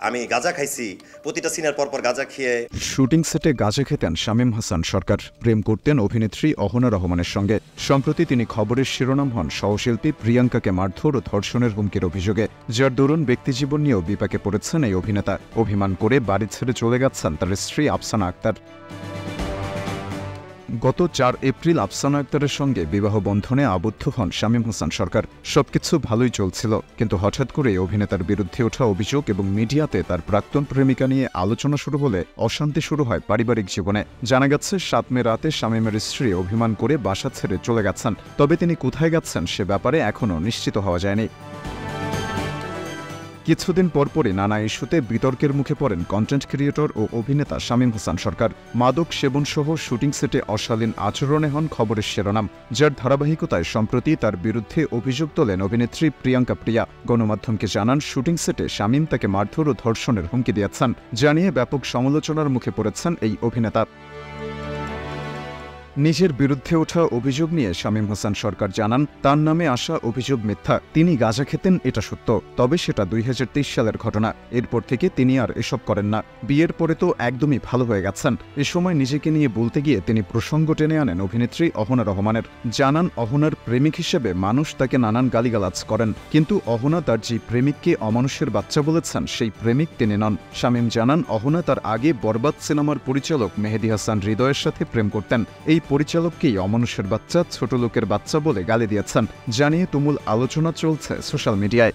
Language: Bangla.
আমি গাঁজা খাইছি, প্রতিটা সিনের পর গাঁজা খেয়ে। শুটিং সেটে গাঁজা খেতেন শামীম হাসান সরকার, প্রেম করতেন অভিনেত্রী অহনা রহমানের সঙ্গে। সম্প্রতি তিনি খবরের শিরোনাম হন সহশিল্পী প্রিয়াঙ্কাকে মারধর ও ধর্ষণের হুমকির অভিযোগে, যার দরুন ব্যক্তিজীবন নিয়েও বিপাকে পড়েছেন এই অভিনেতা। অভিমান করে বাড়ি ছেড়ে চলে গেছেন তার স্ত্রী আফসানা আক্তার। গত ৪ এপ্রিল আফসানা আক্তারের সঙ্গে বিবাহ বন্ধনে আবদ্ধ হন শামীম হাসান সরকার। সবকিছু ভালোই চলছিল, কিন্তু হঠাৎ করে অভিনেতার বিরুদ্ধে ওঠা অভিযোগ এবং মিডিয়াতে তার প্রাক্তন প্রেমিকা নিয়ে আলোচনা শুরু হলে অশান্তি শুরু হয় পারিবারিক জীবনে। জানা গেছে ৭ মে রাতে শামীমের স্ত্রী অভিমান করে বাসা ছেড়ে চলে গেছেন, তবে তিনি কোথায় গেছেন সে ব্যাপারে এখনও নিশ্চিত হওয়া যায়নি। কিছুদিন পরপরই নানা ইস্যুতে বিতর্কের মুখে পড়েন কন্টেন্ট ক্রিয়েটর ও অভিনেতা শামীম হাসান সরকার। মাদক সেবনসহ শুটিং সেটে অশালীন আচরণে হন খবরের শিরোনাম, যার ধারাবাহিকতায় সম্প্রতি তার বিরুদ্ধে অভিযোগ তোলেন অভিনেত্রী প্রিয়াঙ্কা প্রিয়া। গণমাধ্যমকে জানান শুটিং সেটে শামীম তাকে মারধর ও ধর্ষণের হুমকি দিয়েছেন, জানিয়ে ব্যাপক সমালোচনার মুখে পড়েছেন এই অভিনেতা। নিজের বিরুদ্ধে ওঠা অভিযোগ নিয়ে শামীম হাসান সরকার জানান, তার নামে আসা অভিযোগ মিথ্যা। তিনি গাঁজা খেতেন, এটা সত্য, তবে সেটা ২০২৩ সালের ঘটনা। এরপর থেকে তিনি আর এসব করেন না। বিয়ের পরে তো একদমই ভালো হয়ে গেছেন। এ সময় নিজেকে নিয়ে বলতে গিয়ে তিনি প্রসঙ্গ টেনে আনেন অভিনেত্রী অহনা রহমানের। জানান, অহনার প্রেমিক হিসেবে মানুষ তাকে নানান গালিগালাজ করেন, কিন্তু অহনা তার যে প্রেমিককে অমানুষের বাচ্চা বলেছেন সেই প্রেমিক তিনি নন। শামীম জানান, অহনা তার আগে বরবাদ সিনেমার পরিচালক মেহেদী হাসান হৃদয়ের সাথে প্রেম করতেন। এই পরিচালককেই অমানুষের বাচ্চা, ছোট লোকের বাচ্চা বলে গালি দিয়েছেন, জানিয়ে তুমুল আলোচনা চলছে সোশ্যাল মিডিয়ায়।